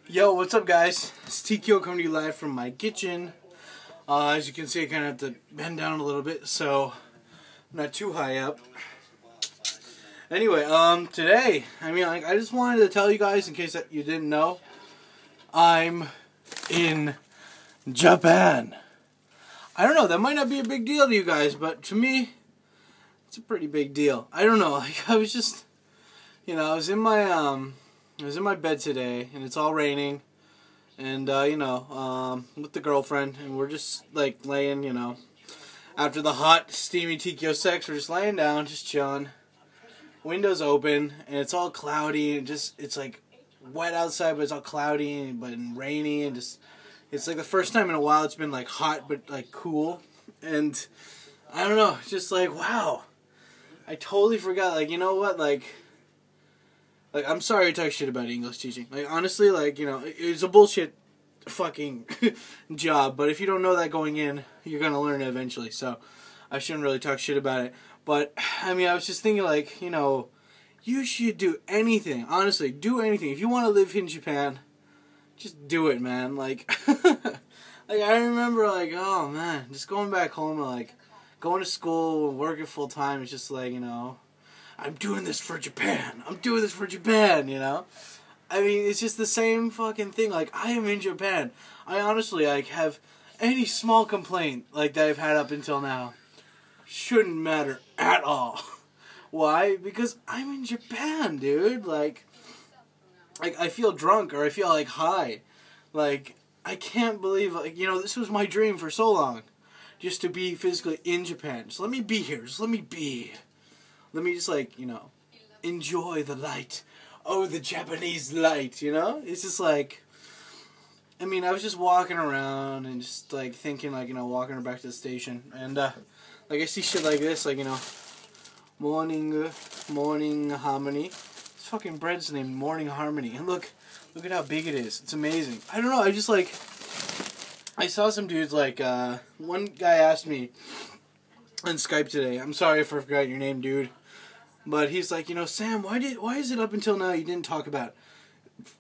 Yo, what's up, guys? It's TKO coming to you live from my kitchen. As you can see, I kind of have to bend down a little bit, so I'm not too high up. Anyway, today, I just wanted to tell you guys, in case that you didn't know, I'm in Japan. I don't know, that might not be a big deal to you guys, but to me, it's a pretty big deal. I don't know, like, I was just, I was in my bed today, and it's all raining, and, with the girlfriend, and we're just, like, laying, after the hot, steamy TKO sex, we're just laying down, just chilling. Windows open, and it's all cloudy, and it's, like, wet outside, but it's all cloudy, and rainy, and just, it's, like, the first time in a while it's been, like, hot, but, like, cool, and, I don't know, just, like, wow. I totally forgot, like, you know what, like, I'm sorry to talk shit about English teaching. Like, honestly, like, it's a bullshit fucking job. But if you don't know that going in, you're going to learn it eventually. So, I shouldn't really talk shit about it. But, I was just thinking, like, you should do anything. Honestly, do anything. If you want to live in Japan, just do it, man. Like, I remember, like, oh, man, just going back home and, like, going to school and working full time. It's just, like, I'm doing this for Japan. I'm doing this for Japan, it's just the same fucking thing. Like, I am in Japan. I honestly, like, have any small complaint, like, that I've had up until now. Shouldn't matter at all. Why? Because I'm in Japan, dude. Like, I feel drunk or I feel, like, high. Like, I can't believe, like, this was my dream for so long. Just to be physically in Japan. Just let me be here. Just let me be. Let me just, like, enjoy the light. Oh, the Japanese light, It's just, like, I was just walking around and just, like, thinking, like, walking back to the station. And, like, I see shit like this, like, morning harmony. This fucking bread's named Morning Harmony. And look at how big it is. It's amazing. I don't know, I just, like, I saw some dudes, like, one guy asked me on Skype today, I'm sorry if I forgot your name, dude. But he's like, Sam, why is it up until now you didn't talk about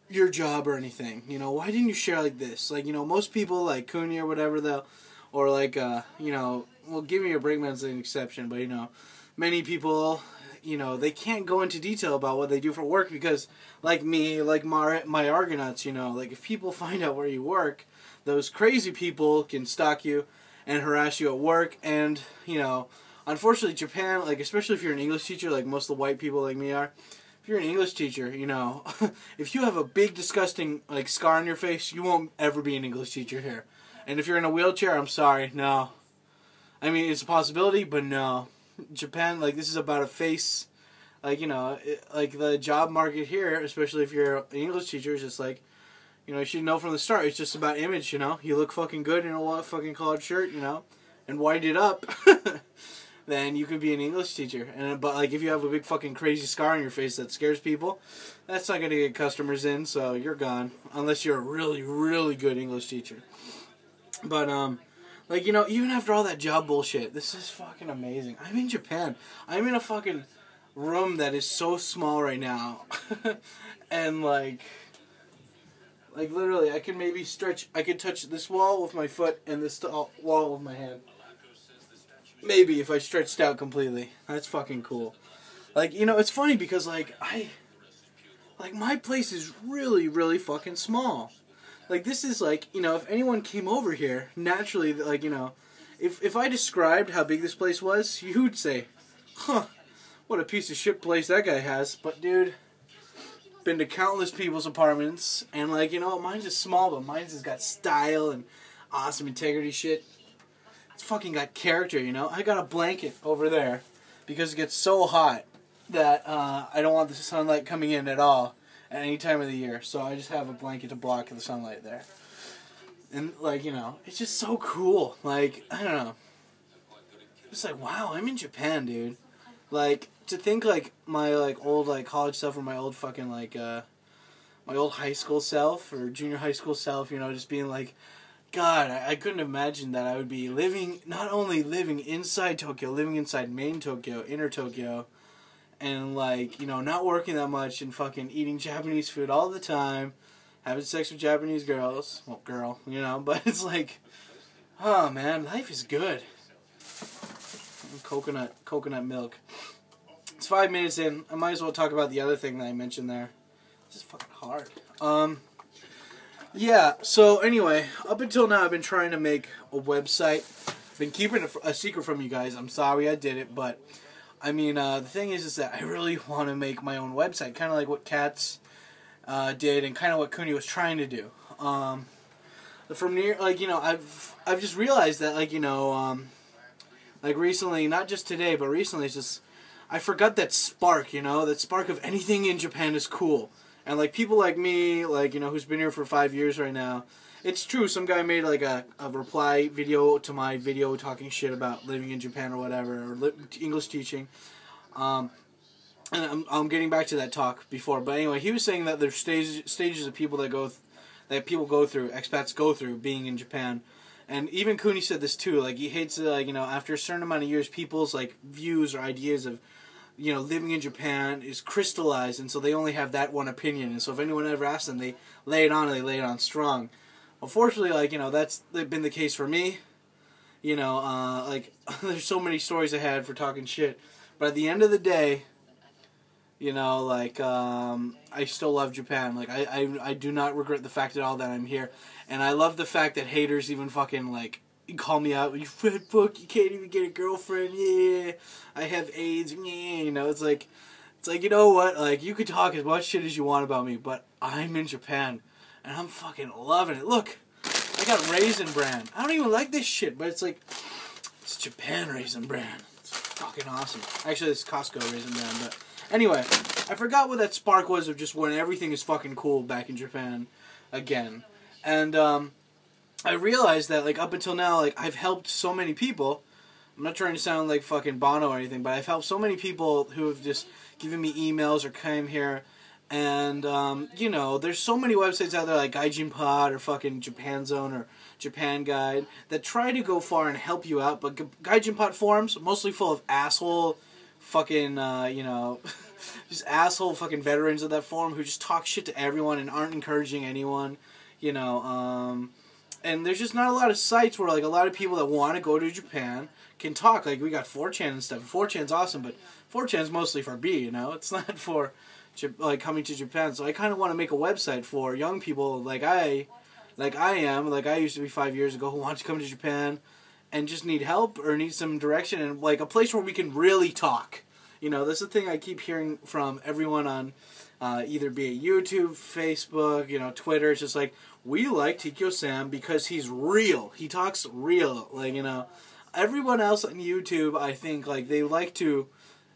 your job or anything? Why didn't you share like this? Like, most people, like Cooney or whatever, or like, well, give me a break, man's an exception, but, many people, they can't go into detail about what they do for work because, like me, like my Argonauts, like, if people find out where you work, those crazy people can stalk you and harass you at work, and, unfortunately, Japan, like, especially if you're an English teacher, like most of the white people like me are, if you're an English teacher, if you have a big, disgusting, like, scar on your face, you won't ever be an English teacher here. And if you're in a wheelchair, I'm sorry, no. It's a possibility, but no. Japan, like, this is about a face, like, like, the job market here, especially if you're an English teacher, is just, like, you should know from the start, it's just about image, You look fucking good in a fucking collared shirt, and wind it up. Then you could be an English teacher. But, like, if you have a big fucking crazy scar on your face that scares people, that's not going to get customers in, so you're gone. Unless you're a really, really good English teacher. But, like, even after all that job bullshit, this is fucking amazing. I'm in Japan. I'm in a fucking room that is so small right now. And, like, literally, I could touch this wall with my foot and this wall with my hand. Maybe if I stretched out completely. That's fucking cool. Like, it's funny because, like, my place is really, really fucking small. Like, this is, like, if anyone came over here, naturally, like, if I described how big this place was, you'd say, huh, what a piece of shit place that guy has. But, dude, been to countless people's apartments, and, like, mine's just small, but mine's just got style and awesome integrity shit. It's fucking got character, I got a blanket over there because it gets so hot that I don't want the sunlight coming in at all at any time of the year. So I just have a blanket to block the sunlight there. And, like, it's just so cool. Like, I don't know. It's like, wow, I'm in Japan, dude. Like, to think, like, my, like, old, like, college self or my old fucking, like, my old high school self or junior high school self, just being like, God, I couldn't imagine that I would be not only living inside Tokyo, living inside main Tokyo, inner Tokyo, and, like, not working that much and fucking eating Japanese food all the time, having sex with Japanese girls. Well, girl, you know, but it's like, oh man, life is good. Coconut milk. It's 5 minutes in. I might as well talk about the other thing that I mentioned there. This is fucking hard. Yeah, so anyway, up until now I've been trying to make a website. I've been keeping a secret from you guys. I'm sorry I did it, but I mean, the thing is that I really want to make my own website, kind of like what Katz did, and kind of what Cooney was trying to do. From near, like, you know, I've just realized that, like, you know, like recently, not just today, but recently, it's just I forgot that spark, you know, that spark of anything in Japan is cool. And, like, people like me, like, you know, who's been here for 5 years right now, it's true, some guy made, like, a reply video to my video talking shit about living in Japan or whatever, or English teaching. And I'm getting back to that talk before. But anyway, he was saying that there's stages of people that people go through, expats go through, being in Japan. And even Cooney said this, too. Like, he hates it, like, you know, after a certain amount of years, people's, like, views or ideas of, you know, living in Japan is crystallized, and so they only have that one opinion. And so if anyone ever asks them, they lay it on, and they lay it on strong. Unfortunately, like, you know, that's been the case for me. You know, like, there's so many stories I had for talking shit. But at the end of the day, you know, like, I still love Japan. Like, I do not regret the fact at all that I'm here. And I love the fact that haters even fucking, like, call me out, you fat fuck, you can't even get a girlfriend, yeah, I have AIDS, yeah, you know, it's like, you know what, like, you could talk as much shit as you want about me, but I'm in Japan, and I'm fucking loving it. Look, I got Raisin Bran. I don't even like this shit, but it's like, it's Japan Raisin Bran. It's fucking awesome. Actually, it's Costco Raisin Bran, but anyway, I forgot what that spark was of just when everything is fucking cool back in Japan again, and, I realized that, like, up until now, like, I've helped so many people. I'm not trying to sound like fucking Bono or anything, but I've helped so many people who have just given me emails or came here. And, you know, there's so many websites out there like Gaijin Pod or fucking Japan Zone or Japan Guide that try to go far and help you out. But Gaijin Pod forums, mostly full of asshole fucking, you know, just asshole fucking veterans of that forum who just talk shit to everyone and aren't encouraging anyone, you know, and there's just not a lot of sites where, like, a lot of people that want to go to Japan can talk. Like, we got 4chan and stuff. 4chan's awesome, but 4chan's mostly for B, you know? It's not for, like, coming to Japan. So I kind of want to make a website for young people like I am, like I used to be 5 years ago, who want to come to Japan and just need help or need some direction and, like, a place where we can really talk. You know, that's the thing I keep hearing from everyone on either be it YouTube, Facebook, you know, Twitter. It's just like, we like Tikyo Sam because he's real. He talks real. Like, you know, everyone else on YouTube, I think, like, they like to,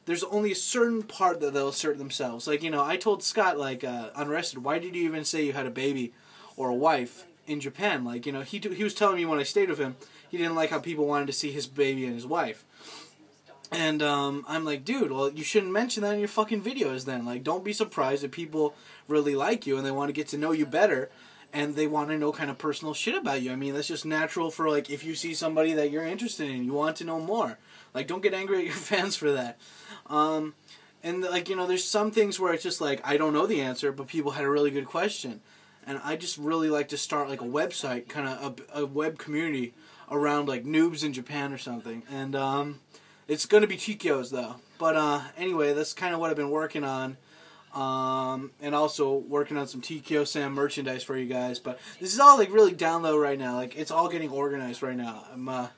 there's only a certain part that they'll assert themselves. Like, you know, I told Scott, like, Unrested, why did you even say you had a baby or a wife in Japan? Like, you know, he was telling me when I stayed with him, he didn't like how people wanted to see his baby and his wife. And, I'm like, dude, well, you shouldn't mention that in your fucking videos then. Like, don't be surprised if people really like you and they want to get to know you better and they want to know kind of personal shit about you. I mean, that's just natural for, like, if you see somebody that you're interested in, you want to know more. Like, don't get angry at your fans for that. And, like, you know, there's some things where it's just like, I don't know the answer, but people had a really good question. And I just really like to start, like, a website, kind of a web community around, like, noobs in Japan or something. And, it's going to be Chikyo's, though. But, anyway, that's kind of what I've been working on. And also working on some Tikyo Sam merchandise for you guys. But this is all, like, really down low right now. Like, it's all getting organized right now. I'm,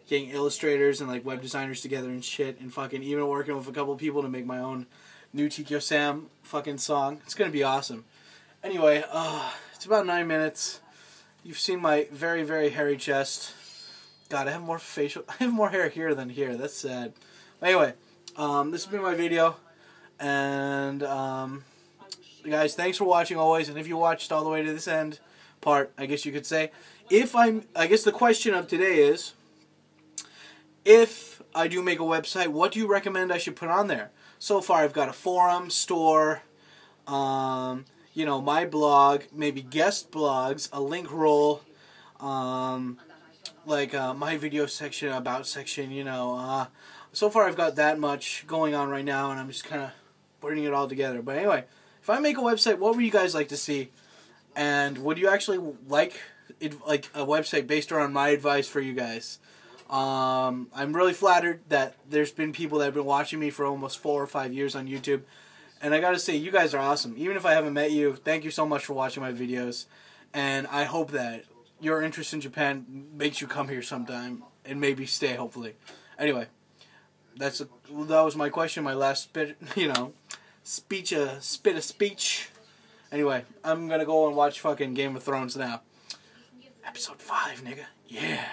getting illustrators and, like, web designers together and shit. And fucking even working with a couple people to make my own new Tikyo Sam fucking song. It's going to be awesome. Anyway, it's about 9 minutes. You've seen my very, very hairy chest. God, I have more hair here than here. That's sad. But anyway, this has been my video. And, guys, thanks for watching always. And if you watched all the way to this end part, I guess you could say, I guess the question of today is, if I do make a website, what do you recommend I should put on there? So far, I've got a forum, store, you know, my blog, maybe guest blogs, a link roll, like, my video section, about section, you know, so far I've got that much going on right now, and I'm just kind of putting it all together. But anyway, if I make a website, what would you guys like to see? And would you actually like a website based around my advice for you guys? I'm really flattered that there's been people that have been watching me for almost 4 or 5 years on YouTube. And I gotta say, you guys are awesome. Even if I haven't met you, thank you so much for watching my videos. And I hope that your interest in Japan makes you come here sometime and maybe stay, hopefully. Anyway, that was my question, my last spit of speech. Anyway, I'm gonna go and watch fucking Game of Thrones now. Episode 5, nigga. Yeah.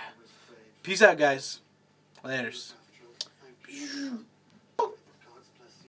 Peace out, guys. Laters.